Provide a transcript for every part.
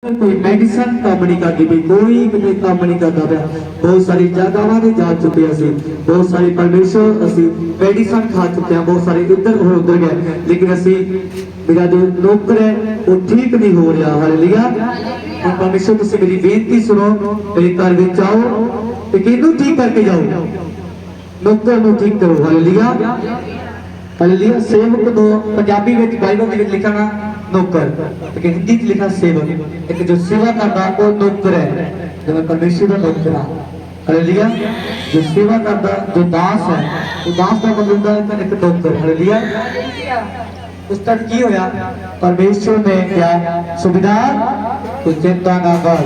कोई मेडिसिन काम नहीं करती पई, कोई किते काम नहीं करता पाया। बहुत सारी जगहों ते जा चुके असी, बहुत सारे परमेश्वर असी मेडिसिन खा चुके हैं, बहुत सारे इधर और उधर गए, लेकिन असी मेरा जो नौकर है वो ठीक नहीं हो रहा। हालेलुया। और परमेश्वर तुसी मेरी बेनती सुनो, मेरे घर विच आओ ते किनू ठीक करके जाओ, नौकर नू ठीक करो। हालेलुया। हालेलुया। सेवक को पंजाबी में बाइबल में लिखा ना नौकर, लेकिन हिंदी में लिखा सेवक। एक जो सेवा करता वो नौकर है, जो मैं परमेश्वर का नौकर हूं। हालेलुया। जो सेवा करता जो दास है, वो दास का मतलब होता है एक नौकर। हालेलुया। उस तक की होया, परमेश्वर ने क्या सुविधार तो चिंता ना कर,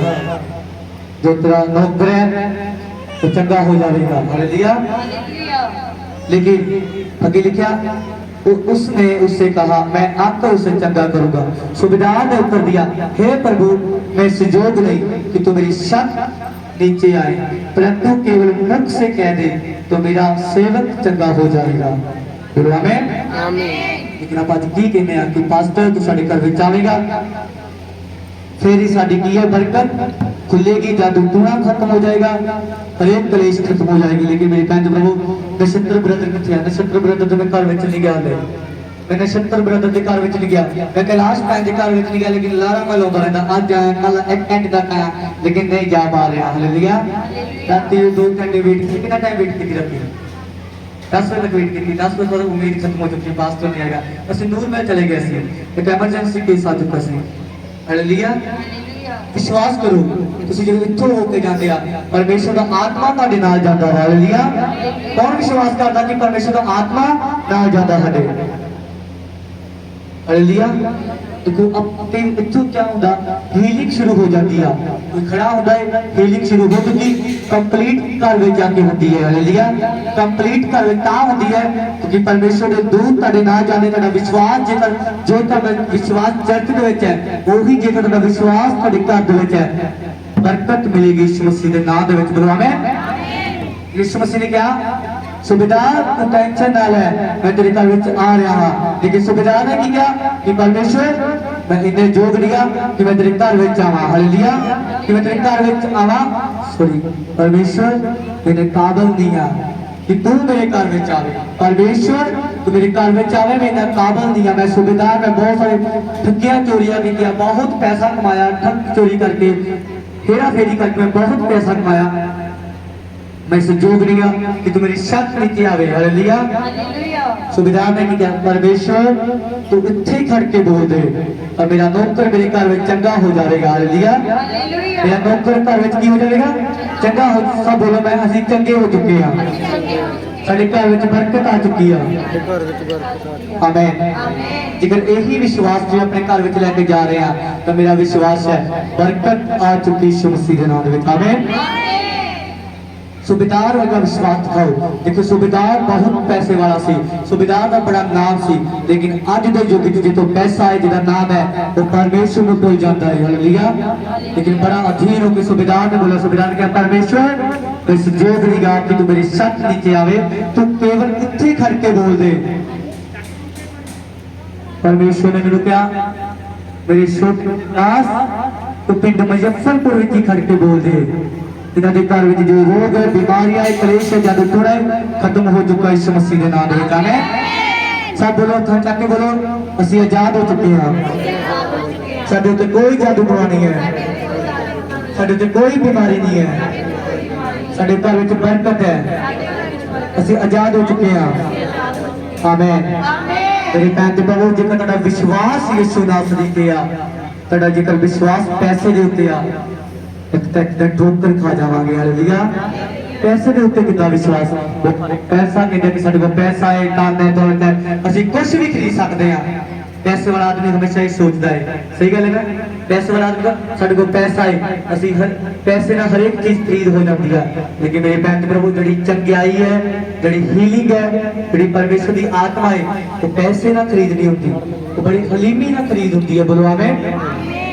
जो तेरा नौकर है तो चंगा हो जाएगा। हालेलुया। लेकिन आगे लिखा तो उसने उससे कहा मैं आकर उसे चंगा करूंगा। सूबेदार ने उत्तर दिया, हे प्रभु मैं सुजोग नहीं कि तू मेरी छत नीचे आए, परंतु केवल मुख से कह दे तो मेरा सेवक चंगा हो जाएगा। बोलो आमीन। लेकिन आप आज की कहने हैं कि पास्टर तू साडे घर विच आवेगा, फिर ही साडी की है बरकत खुलेगी, जादू टूना खत्म हो जाएगा, हरेक कलेश खत्म हो जाएगी। लेकिन मेरे भैन प्रभु नक्षत्र ब्रदर किथे है? नक्षत्र ब्रदर तो मैं घर विच नहीं गया, मैं नक्षत्र ब्रदर के घर विच नहीं गया, मैं कैलाश भैन के घर विच नहीं गया, लेकिन लारा मैं लाउंदा रहंदा, अज आया कल एक घंटे तक आया, लेकिन नहीं जा पा रहा। हालेलुया। राती 2 घंटे वेट की, कितना टाइम वेट की राती 10 बजे तक वेट की, 10 बजे बाद उम्मीद खत्म हो चुकी, पास्टर नहीं आएगा, असि नूर में चले गए सी, एक एमरजेंसी केस आ चुका सी। हालेलुया। विश्वास करो तुसी जो इत्थों होके जाते आ, परमेश्वर दा आत्मा तुहाडे नाल जांदा है। हालेलुया। कौन विश्वास करदा कि परमेश्वर दा आत्मा नाल जांदा साडे? हालेलुया। देखो अब इत्थों क्या होंदा, हीलिंग शुरू हो जाती है, कोई खड़ा होता है हीलिंग शुरू हो चुकी, कंप्लीट घर में जाके होती है। हालेलुया। कंप्लीट घर में ता होती है क्योंकि परमेश्वर दे दूत तुहाडे नाल जाने, तुहाडा विश्वास जेकर जो तुहाडा विश्वास चर्च दे विच है, ओही जेकर तुहाडा विश्वास तुहाडे घर दे विच है, बरकत मिलेगी यीशु मसीह दे नाम दे विच। बोलो आमीन। यीशु मसीह ने कहा सूबेदार तू टेंशन ना ले, मैं तेरे घर विच आ रहा हां, लेकिन सूबेदार ने की कहा कि परमेश्वर मैं इन्ने जोग लिया कि मैं तेरे घर विच आवां। हालेलुया। कि मैं तेरे घर विच आवां, सॉरी परमेश्वर तेरे काबिल नहीं आ कि तू मेरे घर विच आवे, परमेश्वर तू मेरे घर विच आवे, मैं काबिल नहीं आ। मैं सूबेदार मैं बहुत सारे ठगियां चोरियां कीतियां, बहुत पैसा कमाया, ठग चोरी करके हेरा फेरी करके मैं बहुत पैसा कमाया, मैं सुजोग लिया कि तू मेरी छत नीचे आवे। हालेलुया। सूबेदार ने क्या, परमेश्वर तू इत्थे खड़ के बोल दे और मेरा नौकर मेरे घर में चंगा हो जाएगा। हालेलुया। मेरा नौकर घर में की हो जाएगा, चंगा हो। सब बोलो मैं असीं चंगे हो चुके हैं, साडे घर में बरकत आ चुकी है। आमीन। जेकर यही विश्वास जो अपने घर में लेके जा रहे हैं तो मेरा विश्वास है बरकत आ चुकी यीशु मसीह के नाम में। आमीन। सूबेदार वाला विश्वास दिखाओ। देखो सूबेदार बहुत पैसे वाला सी, सूबेदार का बड़ा नाम सी, लेकिन अज के युग में जो पैसा है जिसका नाम है वो परमेश्वर को भूल जाता है। हालेलुया। लेकिन बड़ा अधीन होकर सूबेदार ने बोला, सूबेदार ने कहा परमेश्वर इस जोग निगाह कि तू मेरी छत नीचे आवे, तू केवल इत्थे खड़ के बोल दे। परमेश्वर ने मैंने कहा मेरी छोटे दास तू पिंड मुजफ्फरपुर विच ही खड़ के बोल दे, इन्हां दे घर विच जो रोग है, बीमारियां है, कलेश है, जादू टोड़ा है, खत्म हो चुका यीशु मसीह दे नाम दे विच। आमीन। सब बोलो हत्थ चक के बोलो असीं आजाद हो चुके हैं, साडे उत्ते कोई जादू टोड़ा नहीं है, साडे उत्ते कोई बीमारी नहीं है, साडे घर विच बरकत है, असीं आजाद हो चुके हैं। आमीन। मेरे भैन ते प्रभु जेकर तुहाडा विश्वास यीशु नासरी ते आ, तुहाडा जेकर विश्वास पैसे दे उत्ते आ, एक तक ठोकर खा जावांगे। हालेलुया। पैसे के उत्ते कितना विश्वास, पैसा कहते कि साडे कोल पैसा है, धन है, दौलत है, असीं कुछ भी खरीद सकते हैं। पैसे वाला आदमी हमेशा ही सोचता है, सही गल है ना, पैसे वाला आदमी का साडे कोल पैसा है, असीं पैसे नाल हर एक चीज खरीद हो जाती है। लेकिन मेरे भैन प्रभु जिहड़ी चंगियाई है, जिहड़ी हीलिंग है, जिहड़ी परमेश्वर की आत्मा है, वो पैसे ना खरीद नहीं होती, वो बड़ी हलीमी ना खरीद होती है। बोलो आमीन।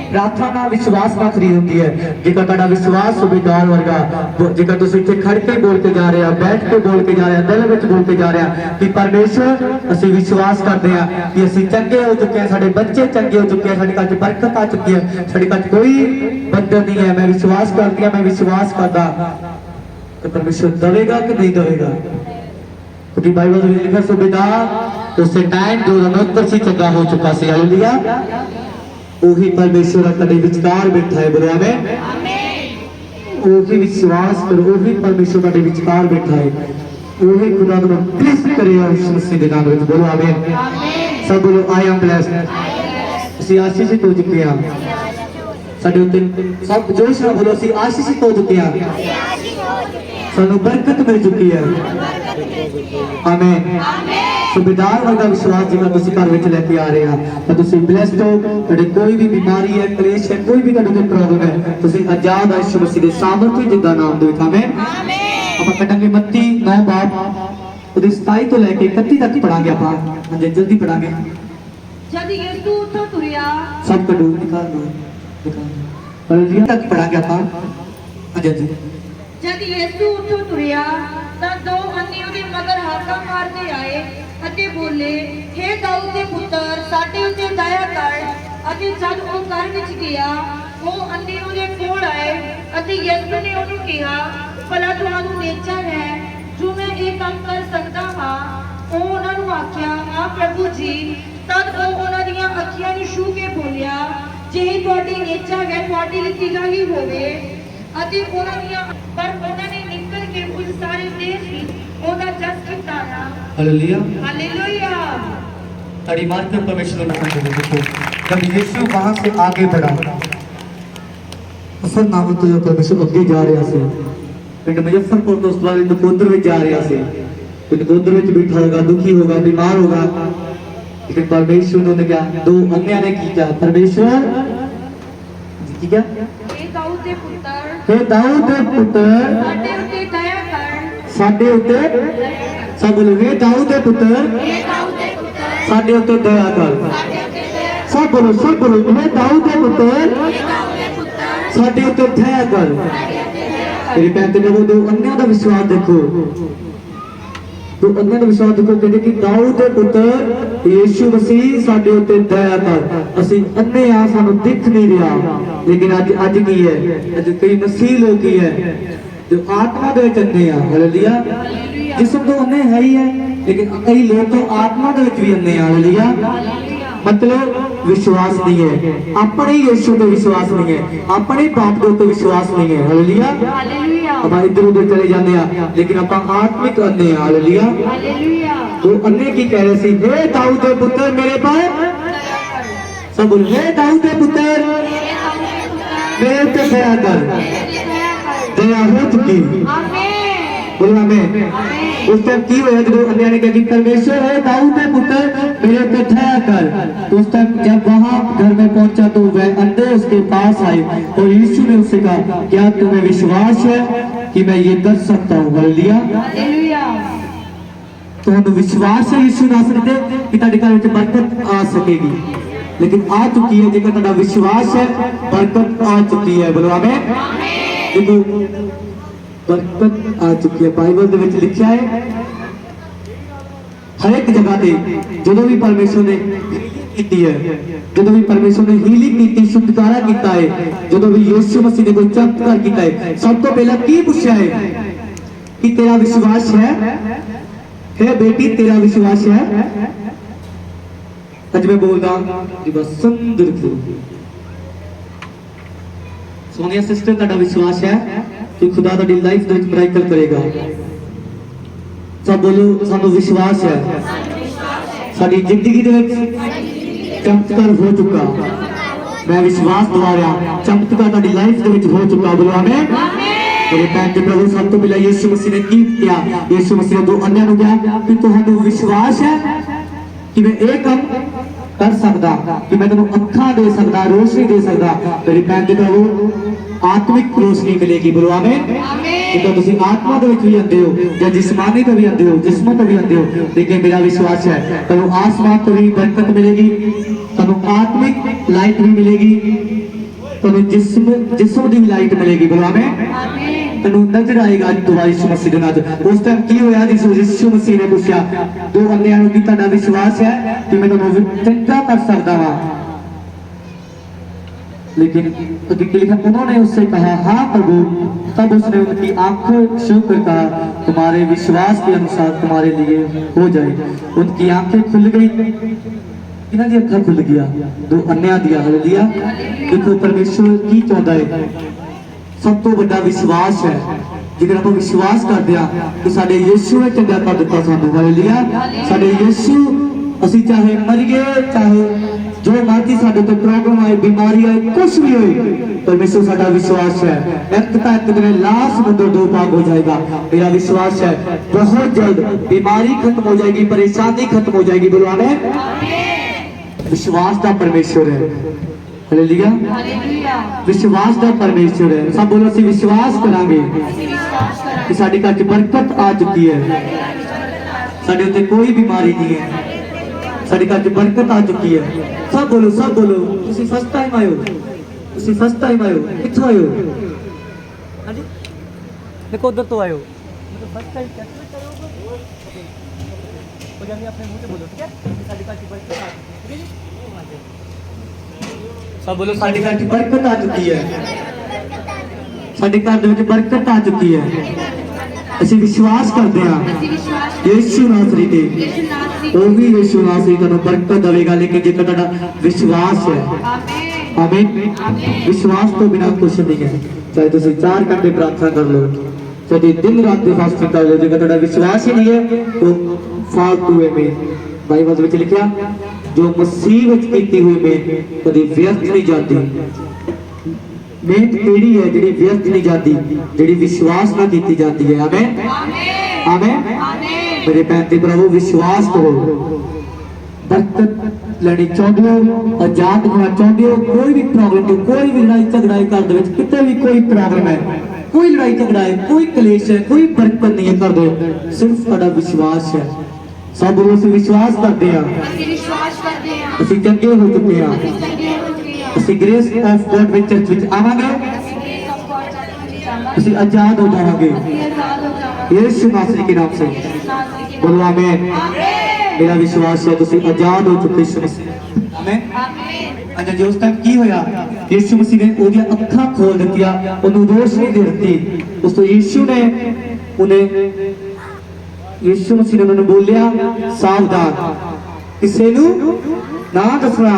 प्रार्थना नाल विश्वास नाल खरीद होंदी है। जेकर तुहाडा विश्वास सूबेदार वर्गा, जेकर तुसीं इत्थे खड़ के बोल के जा रहे हो, बैठ के बोल के जा रहे हो, दिल विच बोल के जा रहे हो कि परमेश्वर असीं विश्वास करते हैं कि असीं चंगे हो चुके हैं, साडे बच्चे चंगे हो चुके हैं, साडे घर च बरकत आ चुकी है, साडे घर च कोई बंधन नहीं है, मैं विश्वास करती हूं, मैं विश्वास करदा, तो परमेश्वर देगा कि नहीं देगा? क्योंकि बाइबल में लिखा सूबेदार उससे टाइम जो नौकर सी चंगा हो चुका सी। हालेलुया। ओही परमेश्वर कदे विचकार बैठा है। बोलो आमीन। ओही विश्वास करो, ओही परमेश्वर कदे विचकार बैठा है, ओही खुदा को ब्लेस करेगा यीशु मसीह के नाम में। बोलो आमीन। सब बोलो आई एम ब्लेस्ड। ਅਸੀਂ ਆਸ਼ੀषित ਹੋ ਚੁੱਕੇ ਹਾਂ। ਸਾਡੇ ਉੱਤੇ ਸਭ ਜੋਸ਼ ਨਾਲ ਬੋਲੋ ਅਸੀਂ ਆਸ਼ੀषित ਹੋ ਚੁੱਕੇ ਹਾਂ, ਸਾਨੂੰ ਬਰਕਤ ਮਿਲ ਚੁੱਕੀ ਹੈ। ਆਮੀਨ। सूबेदार वर्गा विश्वास जेकर तुसीं घर विच लैके आ रहे हो तो तुसीं ब्लेस्ड हो। तुहाडे कोई भी बीमारी है, क्लेश है, कोई भी तुहाडे प्रॉब्लम है, तुसीं आजाद हो यीशु मसीह दे सामर्थ्य जिंदा नाम दे विच। आमीन। आपां कटांगे मत्ती 9 बाब ਉਹਦੇ 27 ਤੋਂ ਲੈ ਕੇ 31 तक पढ़ांगे। ਆਪਾਂ ਹਾਂਜੀ जल्दी पढ़ांगे। जद यीशु उठो तुरिया, सब कटो निकाल दो हालेलुया तक पढ़ांगे ਆਪਾਂ ਹਾਂਜੀ ਹਾਂਜੀ। जद यीशु उठो तुरिया ਤਾਂ ਦੋ ਅੰਨੇ ਉਹਦੇ ਮਗਰ ਹਾਕਾਂ ਮਾਰਦੇ ਆਏ ਅਤੇ ਬੋਲੇ, हे ਦਾਊਦ ਦੇ ਪੁੱਤਰ ਸਾਡੇ ਉੱਤੇ ਦਇਆ ਕਰ। ਅਤੇ ਜਦ ਉਹ ਘਰ ਵਿੱਚ ਗਿਆ ਉਹ ਅੰਨੇ ਉਹਦੇ ਕੋਲ ਆਏ ਅਤੇ ਯਿਸੂ ਨੇ ਉਹਨੂੰ ਕਿਹਾ, ਭਲਾ ਤੁਹਾਨੂੰ ਨੇਚਾ ਹੈ ਜੋ ਮੈਂ ਇਹ ਕੰਮ ਕਰ ਸਕਦਾ ਹਾਂ? ਉਹ ਉਹਨਾਂ ਨੂੰ ਆਖਿਆ, ਹਾਂ ਪ੍ਰਭੂ ਜੀ। ਤਦ ਉਹ ਉਹਨਾਂ ਦੀਆਂ ਅੱਖੀਆਂ ਨੂੰ ਛੂਹ ਕੇ ਬੋਲਿਆ, ਜੇ ਤੁਹਾਡੀ ਨੇਚਾ ਹੈ ਤੁਹਾਡੀ ਲਿਖੀ ਗਈ ਹੋਵੇ। ਅਤੇ ਉਹਨਾਂ ਦੀਆਂ ਪਰ ਉਹਨਾਂ ਨੇ ਨਿਕਲ ਕੇ ਉਸ ਸਾਰੇ ਦੇਸ਼ ਵਿੱਚ ਉਹਦਾ ਜਸ ਕੀਤਾ। हालेलुया। हालेलुया। ताड़ी मार के परमेश्वर ने देखो जब यीशु वहां से आगे बढ़ा असल नाम तो जो परमेश्वर अगे जा रहा सी पिंड मुजफ्फरपुर तो उस बाद नकोदर में जा रहा सी। नकोदर में बैठा होगा, दुखी होगा, बीमार होगा, लेकिन परमेश्वर ने क्या दो अन्य ने किया। परमेश्वर जी क्या हे दाऊद दे पुੱਤਰ, हे दाऊद दे पुੱਤਰ ਸਾਡੇ ਉੱਤੇ ਦਇਆ ਕਰ। ਸਾਡੇ ਉੱਤੇ सब बोलो हे दाऊद दे पुੱਤਰ, हे दाऊद दे ਪੁੱਤਰ ਸਾਡੇ ਉੱਤੇ ਦਇਆ ਕਰ। ਸਾਡੇ ਉੱਤੇ ਦਇਆ ਕਰ। सब बोलो हे दाऊद दे पुੱਤਰ हे दाऊद दे ਪੁੱਤਰ ਸਾਡੇ ਉੱਤੇ ਦਇਆ ਕਰ। ਸਾਡੇ ਉੱਤੇ ਦਇਆ ਕਰ। मेरे पैंते में वो दो अन्य का विश्वास देखो, तो अन्य का विश्वास देखो कहते कि दाऊद दे पुੱਤਰ यीशु मसीह ਸਾਡੇ ਉੱਤੇ ਦਇਆ ਕਰ। ਅਸੀਂ अन्य आ सानू दिख नहीं रहा, लेकिन आज की है, आज कई मसीह लोग की है जो आत्मा दे चंगे आ। हालेलुया। जिस्म तो अन्य है ही है, लेकिन कई लोग तो आत्मा दे विच भी अन्य आ। हालेलुया। मतलब विश्वास नहीं है, अपने यीशु पे विश्वास नहीं है, अपने बाप के ऊपर विश्वास नहीं है। हालेलुया। हालेलुया। अब इधर उधर चले जाते हैं, लेकिन आप आत्मिक अन्य हैं। हालेलुया। हालेलुया। तो अन्य की कह रहे थे, हे दाऊद दे पुत्र मेरे पर सब बोल, हे दाऊद दे पुत्र मेरे पे दया कर। दया हो चुकी। बोलो आमीन। उस टाइम की होया जब अन्य ने कहा कि परमेश्वर है दाऊद दे पुत्र मेरे पे दया कर। तो उस टाइम जब वहां घर में पहुंचा तो वह अंधे उसके पास आए और यीशु ने उससे कहा, क्या तुम्हें विश्वास है कि मैं ये कर सकता हूँ? हालेलुया। हालेलुया। तो विश्वास है यीशु नासरी दे कि तेरे घर में बरकत आ सकेगी, लेकिन आ चुकी है। जेकर तेरा विश्वास है बरकत आ चुकी है। बोलो आमीन। देखो बरकत आ चुकी है। बाइबल दे विच लिखा है हर एक जगह ते जो भी परमेश्वर ने की है, जो भी परमेश्वर ने हीलिंग की, छुटकारा किया है, जो भी यीशु मसीह ने कोई चमत्कार किया है, सब तो पहला की पूछा है कि तेरा विश्वास है बेटी, तेरा विश्वास है? अज मैं बोलता जी बस सुंदर सोनिया सिस्टर, तेरा विश्वास है कि खुदा तेरी लाइफ में मिरेकल करेगा? सब बोलो सानू विश्वास है, साडी जिंदगी दे विच चमत्कार हो चुका। मैं विश्वास दवा रहा चमत्कार तेरी लाइफ दे विच हो चुका। बोलो आमीन। मेरे पैर के प्रभु सब तो पहले यीशु मसीह ने की किया? यीशु मसीह ने दो अन्य नु कहा कि तुहानू विश्वास है कि मैं एक काम कर सकदा, कि मैं तेनू अखां दे सकदा, रोशनी दे सकदा। मेरे पैर के प्रभु आत्मिक रोशनी मिलेगी। बोलो आमीन। जेकर तुसीं आत्मा दे विच भी आंदे हो या जिस्मानी तो भी आंदे हो, जिस्म तो भी आंदे हो, लेकिन मेरा विश्वास है तेनू आसमान तो भी बरकत मिलेगी, तेनू आत्मिक लाइट भी मिलेगी, तेन जिस्म की लाइट मिलेगी। बोलो आमीन। आमीन। तेन नजर आएगा अज तो यीशु मसीह के नाम। उस टाइम की होया यीशु मसीह ने पूछा दो बंदियां नूं कि तुहाडा विश्वास है कि मैं तुहानूं चंगा कर सकदा वां, लेकिन उन्होंने उससे कहा हाँ प्रभु। तब उसने उनकी आंखों छूकर कहा तुम्हारे विश्वास के अनुसार तुम्हारे लिए हो जाए। उनकी आंखें खुल गई, इन्हां दी अखां खुल गया, दो अन्नियां दिया। हालेलुया। देखो परमेश्वर की चाहता है, सब तो बड़ा विश्वास है। जेकर आप विश्वास करते हैं कि साडे यीशु ने चंगा कर दिता सानू। हालेलुया। साडे यीशु ਅਸੀਂ चाहे मरीए, चाहे जो मर्जी साडे ते प्रॉब्लम आए, बीमारी आए, कुछ भी होए, परमेश्वर साडा विश्वास है एक दिन लाश समुद्र दो भाग हो जाएगा। मेरा विश्वास है बहुत जल्द बीमारी खत्म हो जाएगी, परेशानी खत्म हो जाएगी। बोलो आमीन। विश्वास का परमेश्वर है। हालेलुया। विश्वास का परमेश्वर है। सब बोलो ਅਸੀਂ विश्वास करांगे कि साडे घर च बरकत आ चुकी है, साडे उत्ते कोई बीमारी नहीं है, साडे घर च बरकत आ चुकी है। सब बोलो तुसी फर्स्ट टाइम आए हो, तुसी फर्स्ट टाइम आए हो, कित्थों आए हो? हां जी देखो उधर तो आए हो, मतलब फर्स्ट टाइम कैसे करो हो जाने अपने मुंह से बोलो, ठीक है? साडे घर च बरकत आ चुकी है, ठीक है जी। सब बोलो साडे घर च बरकत आ चुकी है, साडे घर दे विच बरकत आ चुकी है। ਅਸੀਂ ਵਿਸ਼ਵਾਸ ਕਰਦੇ ਹਾਂ ਯीशु नासरी ते ਉਹ ਵੀ ਯीशु नासरी ਤੁਹਾਨੂੰ ਬਰਕਤ ਦੇਵੇਗਾ। लेकिन जेकर ਤੁਹਾਡਾ ਵਿਸ਼ਵਾਸ है, आमीन। विश्वास तो बिना कुछ नहीं है। चाहे तुम 4 घंटे प्रार्थना कर लो, चाहे दिन रात फास्टिंग कर लो, जेकर ਤੁਹਾਡਾ विश्वास ही नहीं है तो फालतू है। में बाइबल ਵਿੱਚ लिखਿਆ जो मसीह ਵਿੱਚ ਕੀਤੀ हुई मेहनत कभी व्यर्थ नहीं जाती। मेहनत केड़ी है जिहड़ी व्यर्थ नहीं जाती, जिहड़ी विश्वास ना की जाती है। आमीन आमीन। मेरे भैन ते प्रभु विश्वास करो। बरकत लेनी चाहते हो, आजाद होना चाहते हो, कोई भी प्रॉब्लम हो, कोई भी लड़ाई झगड़ा घर दे विच किते भी कोई प्रॉब्लम है, कोई लड़ाई झगड़ा है, कोई कलेश है, कोई बरकत नहीं है कर दो, सिर्फ तुहाडा विश्वास है। सब लोग विश्वास करते हैं, ਅਸੀਂ ਚੰਗੇ ਹੋ ਚੁੱਕੇ ਹਾਂ, ਅਸੀਂ ग्रेस ऑफ गॉड विच चर्च विच आवांगे, ਅਸੀਂ आजाद हो जावांगे यीशु नासरी के नाम से। बोलो आमीन। मेरा विश्वास है तुसी आजाद हो चुके यीशु मसीह। आमीन। अच्छा जी उस टाइम की होया यीशु मसीह ने ओदियां अखां खोल दित्तियां, ओनू रोशनी दे दित्ती। उस तो यीशु ने उन्हें यीशु मसीह ने उन्हें बोलिया सावधान किसी नू ना दसना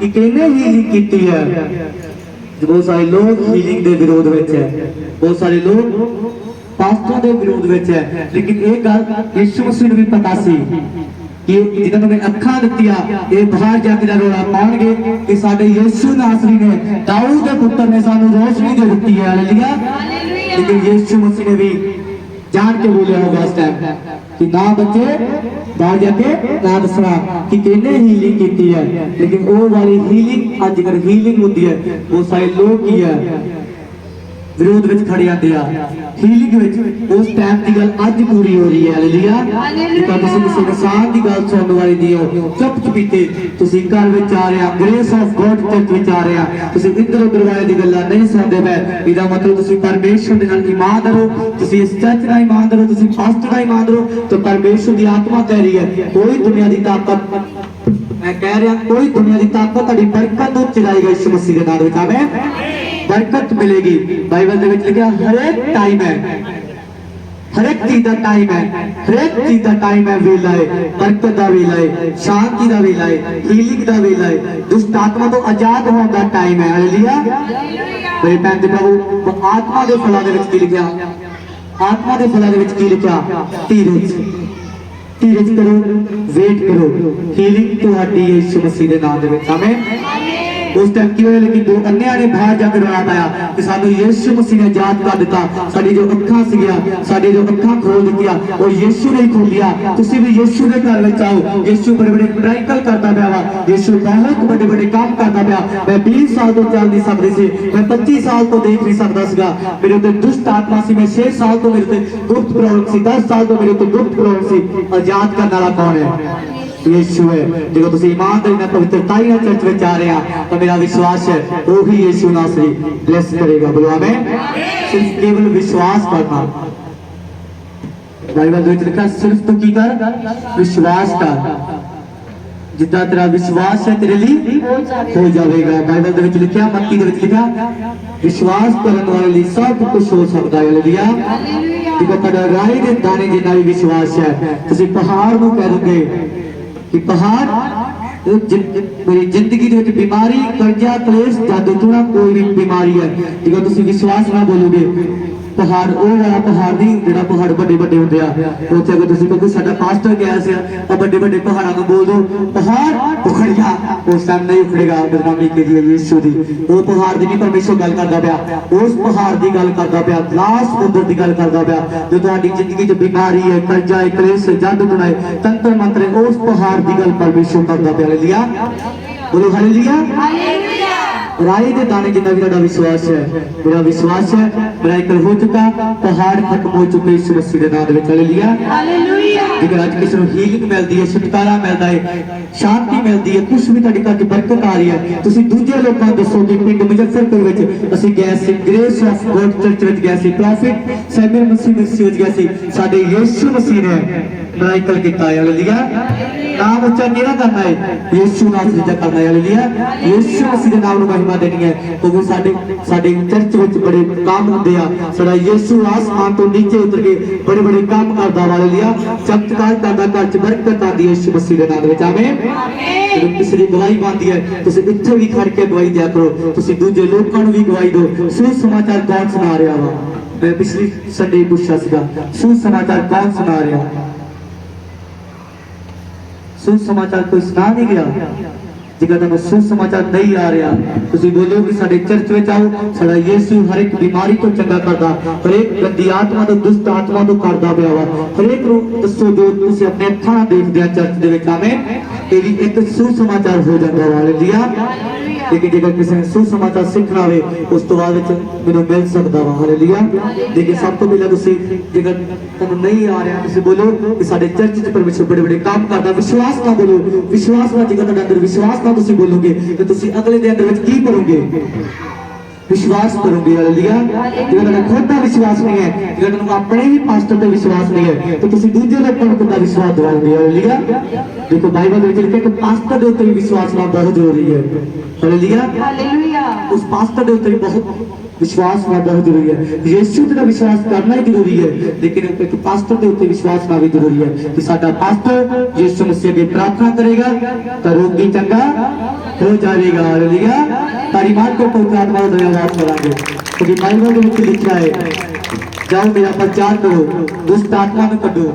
कि किहने हीलिंग कीती है। बहुत सारे लोग हीलिंग के विरोध में है, बहुत सारे लोग पास्टरों के विरोध में है, लेकिन एक गल यीशु मसीह नूं भी पता सी कि जिन्होंने मैं अखां दित्तियां ये बाहर जाके रौला पाउणगे कि साडे यीशु नासरी ने दाऊद के पुत्र ने सानू रोशनी दे दित्ती है। हालेलुया। लेकिन यीशु मसीह ने भी जान के बोलिया होगा उस टाइम कि ना बच्चे बाहर जाके ना दसना कि किहने हीलिंग की है। लेकिन वो वाली हीलिंग अज अगर हीलिंग होती है वो सारे लोग की है विरोध में खड़े आते हैं। हीलिंग में उस टाइम की गल अज पूरी हो रही है। हालेलुया। जेकर तुसीं किसी इंसान की गल सुनने वाली नहीं हो, चुप चुपीते तुसीं घर विच आ रहे हैं, ग्रेस ऑफ गॉड चर्च विच आ रहे हैं, तुसीं इधर उधर वाले दी गल्लां नहीं सुनदे पए, इसदा मतलब तुसीं परमेश्वर दे नाल ईमानदार हो, तुसीं इस चर्च नाल ईमानदार हो, तुसीं पास्टर नाल ईमानदार हो, तो परमेश्वर दी आत्मा कह रही है कोई दुनिया की ताकत, मैं कह रहा कोई दुनिया की ताकत तुहाडी बरकत नूं चलाएगा यीशु मसीह के नाम विच। आमीन। बरकत मिलेगी। बाइबल दे विच लिखिया हर एक टाइम है, हर एक चीज का टाइम है, हर एक चीज का टाइम है, वेला है, बरकत का वेला है, शांति का वेला है, हीलिंग का वेला है, दुष्ट आत्मा तो आजाद होने का टाइम है। हालेलुया। मेरे भैन ते प्रभु आत्मा के फलों दे विच की लिखिया, आत्मा के फलों दे विच की लिखिया धीरज, धीरज करो, वेट करो, हीलिंग तुहाडी यीशु मसीह के नाम दे विच। आमीन। उस टाइम की होया लेकिन दो अन्नियां ने बाहर जाकर रोना पाया कि सानू यीशु मसीह ने आजाद कर दिता, साडी जो अखां सीगियां, साडी जो अखां खोल दित्तियां वो यीशु ने खोल दिया। तुसीं भी यीशु के घर विच आओ। यीशु बड़े बड़े मिरेकल करता पिया वा, यीशु बहुत बड़े बड़े काम करता पिया। मैं 20 साल तो चल नहीं सकदी सी, मैं 25 साल तो देख नहीं सकदा सीगा, मेरे उत्ते दुष्ट आत्मा सी, मैं 6 साल तो मेरे उत्ते गुप्त प्रॉब्लम सी, 10 साल तो मेरे उत्ते गुप्त प्रॉब्लम सी। आजाद करने वाला कौन है? यीशु है। जो तुम ईमानदारी नाल पवित्रताई नाल चर्च में आ रहे हैं तो मेरा विश्वास है वही यीशु नासरी ब्लेस करेगा। बोलो आमीन। सिर्फ केवल विश्वास करना, बाइबल में लिखा सिर्फ तो की कर विश्वास कर, जितना तेरा विश्वास है तेरे लिए हो जाएगा। बाइबल ਦੇ ਵਿੱਚ ਲਿਖਿਆ, ਮੱਤੀ ਦੇ ਵਿੱਚ ਲਿਖਿਆ विश्वास करने वाले लिए सब कुछ हो सकता है। हालेलुया। देखो ਤੁਹਾਡਾ ਰਾਈ ਦੇ ਦਾਣੇ ਜਿੰਨਾ ਵੀ ਵਿਸ਼ਵਾਸ ਹੈ ਤੁਸੀਂ ਪਹਾੜ ਨੂੰ ਕਹਿ ਦੋਗੇ ਕਿ ਪਹਾੜ मेरी जिंदगी ਦੇ ਵਿੱਚ बीमारी कर्जा क्लेश जादू टूना कोई भी बीमारी है देखो ਤੁਸੀਂ विश्वास ना बोलोगे पहाड़ वो वाला पहाड़ नहीं जेड़ा पहाड़ बड़े बड़े होते हैं उत्थे अगर तुसी कोई साडा पास्टर गया से और बड़े बड़े पहाड़ों को बोल दो पहाड़ उखड़ जा उस टाइम नहीं उखड़ेगा। बदनामी के लिए यीशु दी वो पहाड़ दी नहीं परमेश्वर गल करदा पिया उस पहाड़ दी गल करदा पिया लाश समुद्र दी गल करदा पिया जो तुम्हारी जिंदगी च बीमारी है कर्जा है क्लेश है जादू टूना है तंत्र मंत्र है उस पहाड़ दी गल परमेश्वर करदा पिया। हालेलुया। बोलो हालेलुया। हालेलुया। राई के दाने जितना भी विश्वास है मेरा विश्वास है मेरा एक हो चुका पहाड़ खत्म हो चुके यीशु मसीह के नाम में। हालेलुया। हालेलुया। जेकर आज किसी को हीलिंग मिलती है छुटकारा मिलता है शांति मिलती है कुछ भी ਤੁਹਾਡੇ ਘਰ 'ਚ बरकत आ रही है ਤੁਸੀਂ ਦੂਜੇ ਲੋਕਾਂ ਨੂੰ ਦੱਸੋ ਕਿ ਪਿੰਡ ਮੁਜ਼ੱਫਰਪੁਰ ਵਿੱਚ ਅਸੀਂ ਗਏ ਸੀ ਗ੍ਰੇਸ ਆਫ ਗੋਡ ਚਰਚ ਵਿੱਚ ਗਏ ਸੀ ਪ੍ਰੋਫਿਟ ਸੈਮੂਅਲ ਮਸੀਹ ਵਿੱਚ ਗਏ ਸੀ ਸਾਡੇ ਯੀਸ਼ੂ ਮਸੀਹ ਨੇ ਮਿਰਾਕਲ ਕੀਤਾ ਹੈ। ਹਾਲੇਲੂਇਆ। नाम उच्चा केड़ा करना है यीशु नाम से करना है। हालेलुया। यीशु मसीह के नाम ਨੂੰ महिमा देनी है क्योंकि ਸਾਡੇ चर्च ਵਿੱਚ बड़े काम ਹੁੰਦੇ ਆ ਸਾਡਾ ਯीशु आसमान ਤੋਂ नीचे उतर के बड़े बड़े काम करदा। हालेलुया। चमत्कार करदा घर ਚ बरकत आंदी है यीशु मसीह ਦੇ ਨਾਮ ਵਿੱਚ। ਆਮੀਨ। ਜਦੋਂ ਕਿਸੇ ਦੀ ਗਵਾਹੀ ਬਣਦੀ ਹੈ ਤੁਸੀਂ ਇੱਥੇ ਵੀ ਖੜ ਕੇ ਗਵਾਹੀ ਦਿਆ ਕਰੋ ਤੁਸੀਂ ਦੂਜੇ ਲੋਕਾਂ ਨੂੰ ਵੀ ਗਵਾਹੀ ਦਿਓ। ਸੁਸਮਾਚਾਰ ਕੌਣ ਸੁਣਾ ਰਿਹਾ ਵਾ ਮੈਂ ਪਿਛਲੀ ਸੰਡੇ ਪੁੱਛਿਆ ਸੀਗਾ ਸੁਸਮਾਚਾਰ ਕੌਣ ਸੁਣਾ ਰਿਹਾ सुसमाचार कोई सुना नहीं गया जेकर तुम सुसमाचार नहीं आ रहा तुसी बोलो कि साडे चर्च में आओ साडा यीशु हर एक बीमारी को चंगा करदा हर एक गंदी आत्मा तो दुष्ट आत्मा तो करदा पिया वा हर एक नु दसो जो तुसी अपने अखां देखदे आ चर्च दे विच। आमीन। ये भी एक सुसमाचार हो जांदा। हालेलुया। लेकिन जेकर किसी ने सुसमाचार सीखना हो उस तो बाद मैनूं मिल सकदा वा। हालेलुया। लेकिन सब तो पहले तुसी जेकर तुहानूं नहीं आ रहा तुसी बोलो कि साडे चर्च च परमेश्वर बड़े बड़े काम करदा। विश्वास ना बोलो विश्वास ना जेकर तुहाडे अंदर विश्वास ना तुसी बोलोगे तो तुसी अगले दे अंदर विच की करोगे विश्वास करोगे। हालेलुया। जेकर तुहाडा खुद दा विश्वास नहीं है जेकर तुहानूं अपने ही पास्टर ते विश्वास नहीं है तो तुसी दूजे लोकां नूं किद्दां विश्वास दिवाओगे। हालेलुया। देखो बाइबल में लिखा है कि पास्टर दे उत्ते भी विश्वास होना बहुत जरूरी है। हालेलुया। हालेलुया। उस पास्टर दे उत्ते भी बहुत विश्वास होना बहुत जरूरी है। यीशु ते विश्वास करना ही जरूरी है लेकिन एक पास्टर के उत्ते विश्वास होना भी जरूरी है कि साडा पास्टर यीशु मसीह की प्रार्थना करेगा तो रोगी चंगा हो जाएगा। हालेलुया। तारी मां को पवित्र आत्मा का धन्यवाद करांगे क्योंकि बाइबल में लिखा है जाओ मेरा प्रचार करो दुष्ट आत्मा को कढो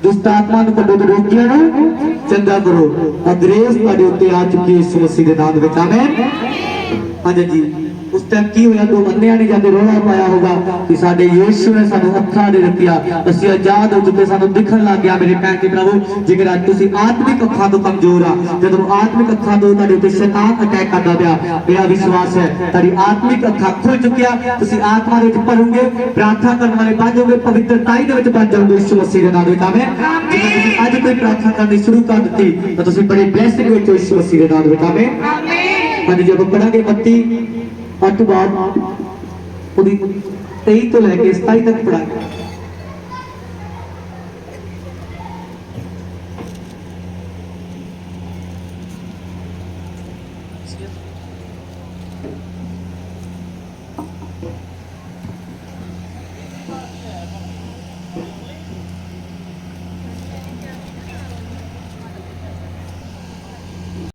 दुष्ट आत्मा को कढो तो रोगियों को चंगा करो। अग्रेस तुहाडे उत्ते आ चुकी है यीशु मसीह के नाम में। आमीन। हाँ जी। उस टाइम की होया दो बंदियां ने जाके रोला पाया होगा कि साडे यीशु ने सानू अखां दे दित्तियां असीं आजाद हो चुके सानू दिखण लग गया। मेरे भैन जी प्रभु जेकर अज तुसीं आत्मिक अखां तो कमजोर आ जदों आत्मिक अखां तो तुहाडे उत्ते शैतान अटैक करदा पिया मेरा विश्वास है तुहाडी आत्मिक अखां खुल चुकिया तुसीं आत्मा दे विच भरोगे प्रार्थना करने वाले बन जाओगे पवित्रताई दे विच बन जाओगे यीशु मसीह दे नाम विच। आमीन। जे तुसीं अज कोई प्रार्थना करनी शुरू कर दित्ती तो तुसीं बड़े ब्लेसिंग विच हो यीशु मसीह दे नाम विच। आमीन। आमीन। अज जब पढ़ांगे मत्ती 8 बाद 23 तो लेके 27 तक पढ़ाएंगे।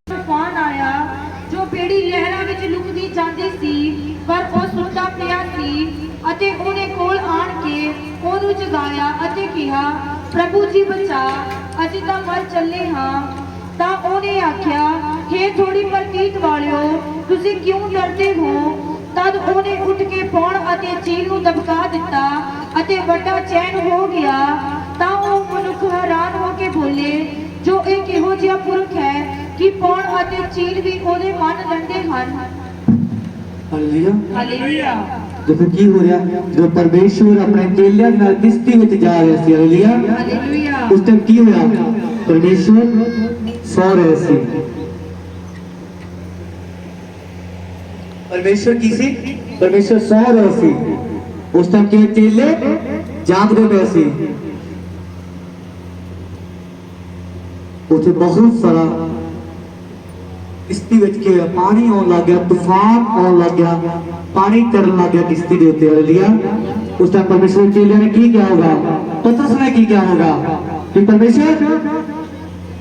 तूफान आया जो बेड़ी लहरां विच लुकदी जांदी सी पर ਉਹ ਸੁੱਤਾ ਪਿਆ ਸੀ ਅਤੇ ਉਹਨੇ ਕੋਲ ਆਣ ਕੇ ਉਹਨੂੰ ਜਗਾਇਆ ਅਤੇ ਕਿਹਾ ਪ੍ਰਭੂ ਜੀ ਬਚਾ ਅਸੀਂ ਤਾਂ ਮਰ ਚੱਲੇ ਹਾਂ। ਤਾਂ ਉਹਨੇ ਆਖਿਆ हे ਥੋੜੀ ਪ੍ਰਤੀਤ ਵਾਲਿਓ ਤੁਸੀਂ ਕਿਉਂ ਡਰਦੇ ਹੋ। ਤਦ ਉਹਨੇ ਉੱਠ ਕੇ ਪੌਣ ਅਤੇ ਚੀਲ ਨੂੰ ਦਬਕਾ ਦਿੱਤਾ ਅਤੇ ਵੱਡਾ ਚੈਨ ਹੋ ਗਿਆ। ਤਾਂ ਉਹ ਮਨੁੱਖ ਹੈਰਾਨ ਹੋ ਕੇ ਬੋਲੇ ਜੋ ਇਹ ਕਿਹੋ ਜਿਹਾ ਪੁਰਖ ਹੈ कि पौण अते चील भी ओदे मन लंदे हन। ਹਾਲੇਲੂਇਆ। ਹਾਲੇਲੂਇਆ। देखो की हो रहा जो परमेश्वर अपने चेलियां नाल किश्ती विच जा रहे सी हालेलुया हालेलुया। उस टाइम की होया परमेश्वर सो रहे सी परमेश्वर की सी परमेश्वर सो रहे सी उस टाइम के चेले जागदे पे सी उसे बहुत सारा किश्ती विच के पानी आउण लग गया तूफान आउण लग गया पानी चढ़न लग गया किश्ती के उत्ते हालेलुया उस टाइम परमेश्वर चेलियां ने की क्या होगा पतरस ने की क्या होगा कि परमेश्वर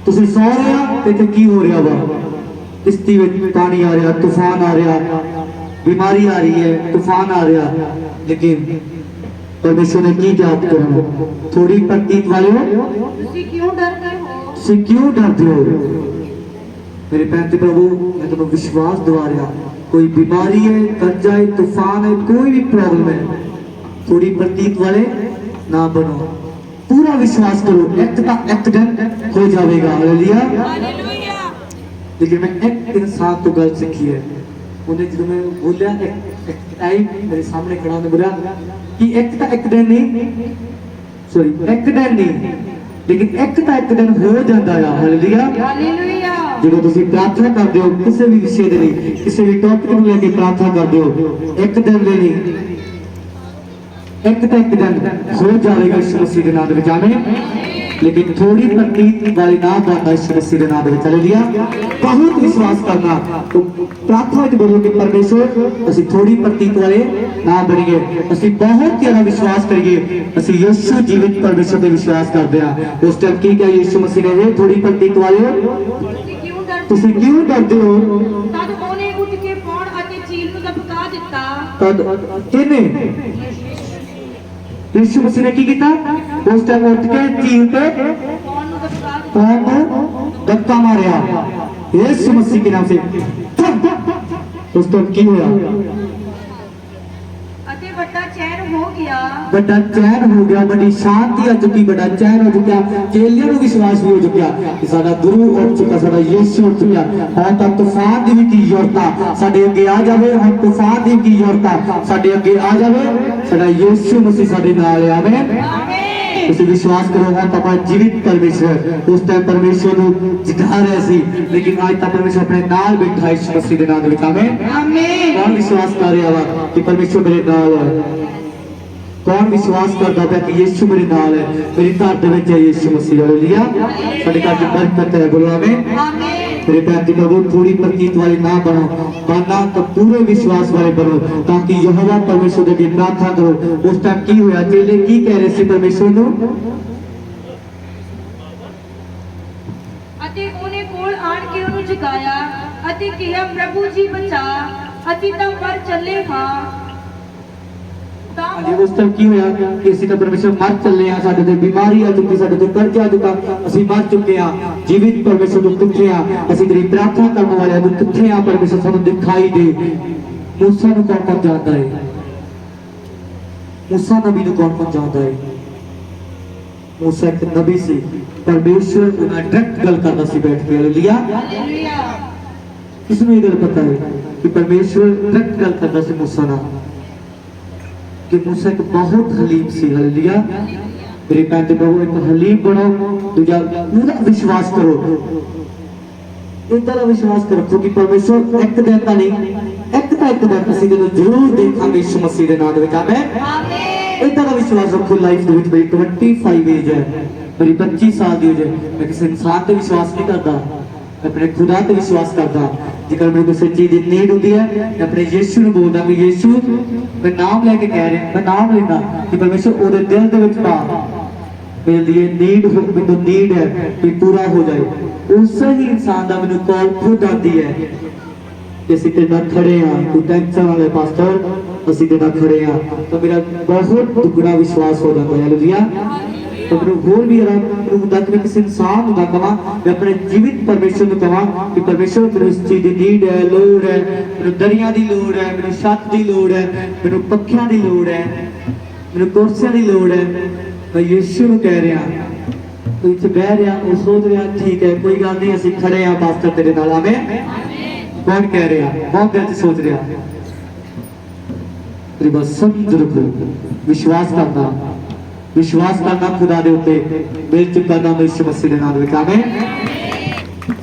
तुसी सो रहे हो ते की हो रहा वा किश्ती विच पानी आ रहा तूफान आ रहा बीमारी आ रही है तूफान आ रहा लेकिन परमेश्वर ने की जवाब करो थोड़ी प्रतीत वाले हो तुसी क्यों डरते हो तुसी क्यों डरते हो मेरे पैंती प्रभु मैं तुम्हें विश्वास दिवा रहा कोई बीमारी है कर्जा है तूफान है कोई भी प्रॉब्लम है थोड़ी प्रतीत वाले ना बनो पूरा विश्वास करो एक दिन हो जाएगा हालेलुया हालेलुया। लेकिन मैं एक इंसान तो गल सीखी है उन्हें जो मैं बोलिया एक टाइम मेरे सामने खड़ा होने बोला कि एक दिन नहीं सॉरी एक दिन नहीं लेकिन एक दिन हो जाता है हालेलुया हालेलुया। ਜਦੋਂ ਤੁਸੀਂ ਪ੍ਰਾਰਥਨਾ ਕਰਦੇ ਹੋ ਕਿਸੇ ਵੀ ਵਿਸ਼ੇ ਦੇ ਲਈ ਕਿਸੇ ਵੀ ਟੌਪਿਕ ਨੂੰ ਲੈ ਕੇ ਪ੍ਰਾਰਥਨਾ ਕਰਦੇ ਹੋ ਇੱਕ ਦਿਨ ਦੇ ਲਈ ਇੱਕ ਦਿਨ ਹੋ ਜਾਵੇਗਾ ਯਿਸੂ ਮਸੀਹ ਦੇ ਨਾਮ ਦੇ ਵਿੱਚ ਆਮੀਨ लेकिन थोड़ी प्रतीत वाली ना बनना यीशु मसीह के नाम में हालेलुया बहुत विश्वास करना तो प्रार्थना में बोलो कि परमेश्वर ਅਸੀਂ थोड़ी प्रतीत वाले ना बनिए ਅਸੀਂ बहुत ज्यादा विश्वास करिए ਅਸੀਂ यीशु जीवित परमेश्वर पे विश्वास करते हैं उस टाइम की क्या यीशु मसीह ने थोड़ी प्रतीत वाले ਤੁਸੀਂ ਕਿਉਂ ਡਰਦੇ ਹੋ ਤਦ ਉਹਨੇ ਉੱਠ ਕੇ ਪੌਣ ਅਤੇ ਚੀਲ ਨੂੰ ਦਬਕਾ ਦਿੱਤਾ ਤਦ ਕਿਹਨੇ यीशु मसीह ने की किया उस टाइम उठ के चील पे ਪੌਣ ਨੂੰ ਦਬਕਾ ਦਿੱਤਾ कौन को धक्का मारिया यीशु मसीह के नाम से उस टाइम की हुआ ਅਤੇ ਵੱਡਾ ਚੈਨ ਹੋ ਗਿਆ बड़ा चैन हो गया बड़ी शांति आ चुकी बड़ा चैन हो चुका चेलियां को विश्वास भी हो चुका कि साडा गुरु उठ चुका साडा यीशु उठ चुका हुण तां तूफान दी भी की जरूरत साडे अगे आ जावे हुण तूफान दी की जरूरत साडे अगे आ जावे साडा यीशु मसीह साडे नाल आवे ਆਮੀਨ। ਤੁਸੀਂ ਵਿਸ਼ਵਾਸ ਕਰੋ ਹਾਂ ਪਾਪਾ ਜੀਵਿਤ ਪਰਮੇਸ਼ਰ ਉਸ ਟਾਈਮ ਪਰਮੇਸ਼ਰ ਨੂੰ ਜਿਤਾ ਰਿਹਾ ਸੀ ਲੇਕਿਨ ਅੱਜ ਤਾਂ ਪਰਮੇਸ਼ਰ ਆਪਣੇ ਨਾਲ ਬੈਠਾ ਯਿਸੂ ਮਸੀਹ ਦੇ ਨਾਮ ਦੇ ਵਿੱਚ ਆਮੀਨ ਆਮੀਨ। ਕੌਣ ਵਿਸ਼ਵਾਸ ਕਰ ਰਿਹਾ ਵਾ ਕਿ ਪਰਮੇਸ਼ਰ ਮੇਰੇ ਨਾਲ ਹੈ कौन विश्वास करता है कि यीशु मेरे नाल है मेरी घर दे विच है यीशु मसीह हालेलुया साडे घर च बरकत है बोलो आमीन आमीन। मेरे पैंती प्रभु थोड़ी प्रतीत वाली ना बनो बनना तो पूरे विश्वास वाले बनो ताकि यहोवा परमेश्वर दे प्रार्थना करो उस टाइम की होया चेले की कह रहे सी परमेश्वर नु ਅਤੇ ਉਹਨੇ ਕੋਲ ਆਣ ਕੇ ਉਹਨੂੰ ਜਗਾਇਆ ਅਤੇ ਕਿਹਾ ਪ੍ਰਭੂ ਜੀ ਬਚਾ ਅਸੀਂ ਤਾਂ ਮਰ ਚੱਲੇ ਹਾਂ ਤਾਂ ਹਾਂਜੀ ਉਸ ਟਾਈਮ ਕੀ ਹੋਇਆ ਕਿ ਅਸੀਂ ਤਾਂ ਪਰਮੇਸ਼ਰ ਮਰ ਚੱਲੇ ਆ ਸਾਡੇ ਤੇ ਬਿਮਾਰੀ ਆ ਚੁੱਕੀ ਸਾਡੇ ਤੇ ਕਰਜ਼ਾ ਆ ਚੁੱਕਾ ਅਸੀਂ ਮਰ ਚੁੱਕੇ ਆ ਜੀਵਿਤ ਪਰਮੇਸ਼ਰ ਨੂੰ ਕਿੱਥੇ ਆ ਅਸੀਂ ਤੇਰੀ ਪ੍ਰਾਰਥਨਾ ਕਰਨ ਵਾਲਿਆਂ ਨੂੰ ਕਿੱਥੇ ਆ ਪਰਮੇਸ਼ਰ ਸਾਨੂੰ ਦਿਖਾਈ ਦੇ ਮੂਸਾ ਨੂੰ ਕੌਣ ਜਾਣਦਾ ਹੈ ਮੂਸਾ ਨਬੀ ਨੂੰ ਕੌਣ ਜਾਣਦਾ ਹੈ ਮੂਸਾ ਇੱਕ ਨਬੀ ਸੀ ਪਰਮੇਸ਼ਰ ਨਾਲ ਡਾਇਰੈਕਟ ਗੱਲ ਕਰਦਾ ਸੀ ਬੈਠ ਕੇ ਹਾਲੇਲੂਇਆ ਹਾਲੇਲੂਇਆ। ਕਿਸ ਨੂੰ ਇਹ ਗੱਲ ਪਤਾ ਹੈ ਕਿ ਪਰਮੇਸ਼ਰ ਡਾਇਰੈਕਟ ਗੱਲ ਕਰਦਾ ਸੀ ਮੂਸਾ ਨਾਲ कि मूसा एक बहुत हलीम सी हालेलुया मेरे पैंते प्रभु एक हलीम बनो दूजा पूरा विश्वास करो इतना विश्वास रखो कि परमेश्वर एक दिन का नहीं एक दिन ਅਸੀਂ ਜਦੋਂ ਜ਼ਰੂਰ ਦੇਖਾਂਗੇ ਯਿਸੂ ਮਸੀਹ ਦੇ ਨਾਮ ਦੇ ਵਿੱਚ ਆਮੀਨ ਆਮੀਨ। इतना विश्वास रखो लाइफ ਦੇ ਵਿੱਚ ਮੇਰੀ 25 ਏਜ ਹੈ ਮੇਰੀ 25 ਸਾਲ ਦੀ ਏਜ ਹੈ ਮੈਂ ਕਿਸੇ ਇਨਸਾਨ ਤੇ ਵਿਸ਼ਵਾਸ ਨਹੀਂ ਕਰਦਾ अपने खुदा पे विश्वास करता जेकर मेरे को सच्ची दी नीड होती है मैं अपने यीशु ਨੂੰ ਬੋਲਦਾ ਕਿ ਯੀਸ਼ੂ मैं नाम लेके कह रहा मैं नाम लेना कि परमेश्वर ਉਹਦੇ ਦਿਲ ਦੇ ਵਿੱਚ ਪਾ मेरे लिए नीड हो ਮੈਨੂੰ नीड है कि पूरा हो जाए उस ही इंसान ਦਾ ਮੈਨੂੰ ਕਾਲ ਖੁਦ ਆਦੀ है कि ਅਸੀਂ ਤੇ ਨਾਲ ਖੜੇ ਆ ਤੂੰ ਟੈਂਸ਼ਨ ਵਾਲੇ ਪਾਸਟਰ ਅਸੀਂ ਤੇ ਨਾਲ ਖੜੇ ਆ ਤਾਂ ਮੇਰਾ ਬਹੁਤ ਦੁੱਗਣਾ ਵਿਸ਼ਵਾਸ ਹੋ ਜਾਂਦਾ ਹੈ ਹਾਲੇਲੂਇਆ तो मैं होर भी मैं किसी इंसान का कहा मैं अपने जीवित परमेश्वर को कहा कि परमेश्वर मेरे इस चीज की नीड है लोड़ है मेरे दरिया की लोड़ है मेरे छत की लोड़ है मेरे पखियां की लोड़ है मेरे कुर्सियां की लोड़ है मैं यीशु को कह रहा तो इतने बह रहा वो सोच रहा ठीक है कोई गल नहीं असं खड़े हाँ पास्टर तेरे नाल आवें कौन कह रहा बहुत दिल से सोच रहा तेरी बस समझ रखो विश्वास करना खुदा दे उत्ते मिल चुका नाम यीशु मसीह दे नाम विच आमीन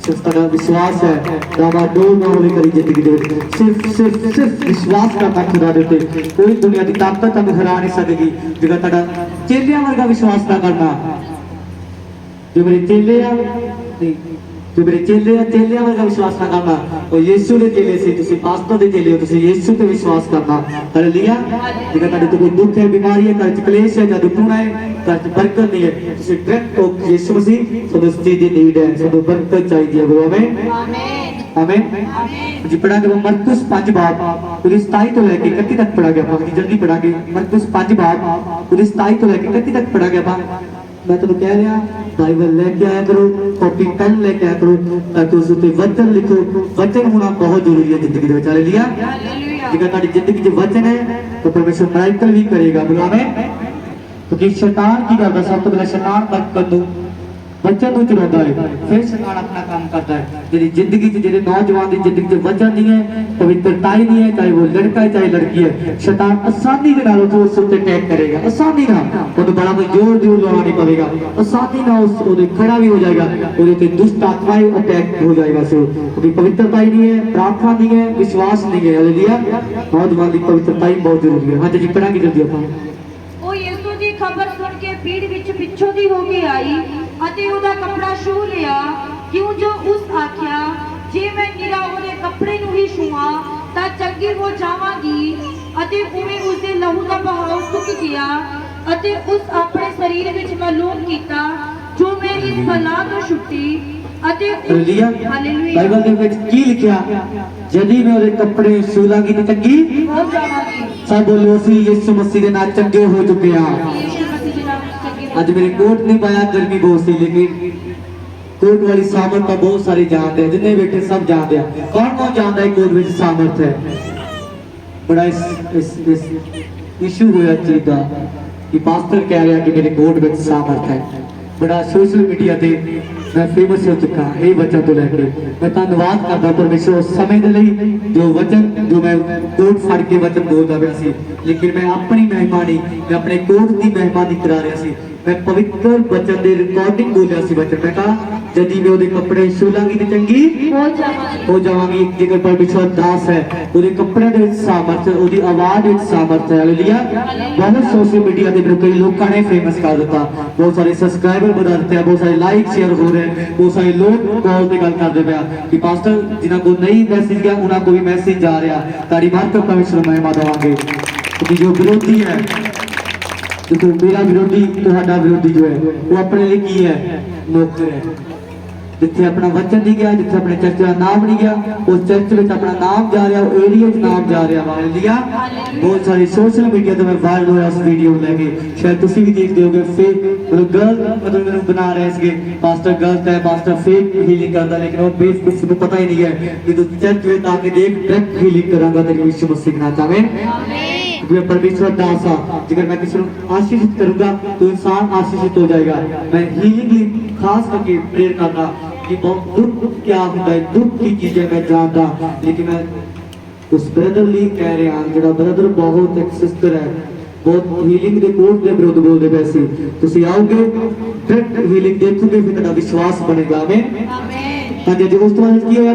सिर्फ तेरा विश्वास है दावा डोल ना होवे करी जिंदगी दे सिर्फ विश्वास करना खुदा दे उत्ते कोई दुनिया दी ताकत तन्नू हरा नहीं सकेगी जेकर तेरा चेलियां वर्गा विश्वास ना करना जो मेरे चेले आ नहीं जो मेरे चेलियां वर्गा विश्वास ना करना और यीशु दे चेले से तुसी पास्टर दे चेले हो तुसी यीशु ते विश्वास करना हालेलुया जेकर तेरे तो कोई दुख है बीमारी है घर च क्लेश है जादू टूना है घर च बरकत नहीं है तुसी डायरेक्ट हो यीशु मसीह सब उस चीज दी नीड है सब बरकत चाहिए गुरु आमीन आमीन जी पढ़ांगे मरकुस 5 बाब पूरी 27 तो लेके 31 तक पढ़ांगे अपन जल्दी पढ़ांगे मरकुस 5 बाब पूरी 27 तो लेके 31 तक पढ़ांगे अपन मैं तो कह रहा बाइबल लेके आया करो कॉपी पेन लेके आया करो ताकि उस पे वचन लिखो वचन होना बहुत जरूरी है जिंदगी में हालेलुया जेकर तुम्हारी जिंदगी में वचन है तो परमेश्वर मिराकल भी करेगा बोलो आमीन क्योंकि शैतान की करता सब तो पहले शैतान बरकत दो वचन ਨੂੰ ਚੁਰਾਉਂਦਾ ਹੈ ਫਿਰ ਸ਼ੈਤਾਨ ਆਪਣਾ ਕੰਮ ਕਰਦਾ ਹੈ ਜਿਹੜੀ ਜ਼ਿੰਦਗੀ 'ਚ ਜਿਹੜੇ ਨੌਜਵਾਨ ਦੀ ਜ਼ਿੰਦਗੀ 'ਚ ਵਚਨ ਨਹੀਂ ਹੈ ਪਵਿੱਤਰਤਾ ਹੀ नहीं है चाहे वो लड़का है चाहे लड़की है शैतान आसानी के नाल उस उत्ते अटैक करेगा आसानी नाल ਉਹਨੂੰ ਬੜਾ ਕੋਈ ਜ਼ੋਰ ਲਾਉਣਾ ਨਹੀਂ ਪਵੇਗਾ आसानी नाल ਉਹਦੇ खड़ा भी हो जाएगा ਉਹਦੇ ਤੇ दुष्ट आत्माएं अटैक हो जाएगा सो क्योंकि पवित्रता ही नहीं है प्रार्थना नहीं है विश्वास नहीं है हालेलुया नौजवान की पवित्रता ही बहुत जरूरी है हाँ जी पढ़ांगे जल्दी ਆਪਾਂ ਉਹ ਯਿਸੂ ਦੀ ਖਬਰ ਸੁਣ ਕੇ ਭੀੜ ਵਿੱਚ ਪਿੱਛੋਂ ਦੀ ਹੋ ਕੇ ਆਈ ਅਤੇ ਉਹਦਾ ਕੱਪੜਾ ਛੂਹ ਲਿਆ ਕਿਉਂ ਜੋ ਉਸ ਆਖਿਆ ਜੇ ਮੈਂ ਨਿਰਾ ਉਹਦੇ ਕੱਪੜੇ ਨੂੰ ਹੀ ਛੂਹਾਂ ਤਾਂ ਚੰਗੀ ਹੋ ਜਾਵਾਂਗੀ ਅਤੇ ਉਵੇਂ ਉਸਦੇ ਲਹੂ ਦਾ ਬਹਾਅ ਸੁੱਕ ਗਿਆ ਅਤੇ ਉਸ ਆਪਣੇ ਸਰੀਰ ਵਿੱਚ ਮਾਲੂਮ ਕੀਤਾ ਜੋ ਮੇਰੀ ਸਲਾਹ ਤੋਂ ਛੁੱਟੀ ਅਤੇ ਹਾਲੇਲੂਇਆ ਹਾਲੇਲੂਇਆ ਬਾਈਬਲ ਦੇ ਵਿੱਚ ਕੀ ਲਿਖਿਆ ਜਦੀ ਮੈਂ ਉਹਦੇ ਕੱਪੜੇ ਛੂ ਲਾਂਗੀ ਤੇ ਚੰਗੀ ਹੋ ਜਾਵਾਂਗੀ सब बोलो सी यीशु मसीह के नाम चंगे हो चुके हैं ਯਿਸੂ ਮਸੀਹ ਦੇ ਨਾਮ ਵਿੱਚ ਚੰਗੇ ਹੋ आज मेरे कोट नहीं पाया गर्मी बहुत सी लेकिन कोट वाली सामर्थ का बहुत सारे जानते हैं जितने बैठे सब जानते हैं कौन जानता है कोट में सामर्थ है बड़ा इस इशू होया चीज का कि पास्टर कह रहा है कि मेरे कोट में सामर्थ है बड़ा सोशल मीडिया ते मैं फेमस हो चुका ये वचन तो लेके मैं धन्यवाद करता परमेश्वर उस समय दे लई जो वचन जो मैं कोट फाड़ के वचन बोलदा पिया सी लेकिन मैं अपनी महिमा नहीं मैं अपने कोट की महिमा नहीं करा रहा सी मैं पवित्र वचन दे रिकॉर्डिंग बोलिया सी वचन मैं कहा जदी मैं ओदे कपड़े छू लांगी ते चंगी हो जावांगी जेकर परमेश्वर दास है ओदे कपड़े दे विच सामर्थ ओदी आवाज विच सामर्थ है हालेलुया बहुत सोशल मीडिया ते कई लोगों ने फेमस कर दिता बहुत सारे सब्सक्राइबर बढ़ा दिते हैं बहुत सारे लाइक शेयर हो रहे हैं बहुत सारे लोग कॉल पे गल करते पे कि पास्टर जिन्हां को नहीं मैसेज गया उन्हां को भी मैसेज जा रहा तारी बात तो परमेश्वर महिमा देवांगे क्योंकि जो विरोधी है देखो मेरा विरोधी तुम्हारा विरोधी जो है वो अपने लिए की है नौकर है जिथे अपना वचन नहीं गया जिथे अपने चर्च का नाम नहीं गया उस चर्च में अपना नाम जा रहा है एरिया च नाम जा रहा हालेलुया बहुत सारे सोशल मीडिया तो मैं वायरल होया उस वीडियो लेके शायद तुसी भी देखते होगे फेक मतलब गलत मतलब मैंने बना रहे इसके पास्टर गलत है पास्टर फेक हीलिंग करता लेकिन वो बेस किसी को पता ही नहीं है कि तू चर्च में आके देख डायरेक्ट हीलिंग करांगा तेरे यीशु मसीह के नाम में मैं परमेश्वर दास हाँ अगर मैं किसी को आशीषित करूंगा तो इंसान आशीषित हो जाएगा मैं हीलिंग खास करके प्रेयर करना कि बहुत दुख क्या होता है दुख की चीजें मैं जानता लेकिन मैं उस ब्रदर लिए कह रहे हैं जो ब्रदर बहुत एक सिस्टर है बहुत हीलिंग के कोर्स के विरुद्ध बोलते वैसे तुम आओगे डायरेक्ट हीलिंग देखोगे फिर तेरा विश्वास बनेगा आमीन हाँ जी उस तो बाद की होया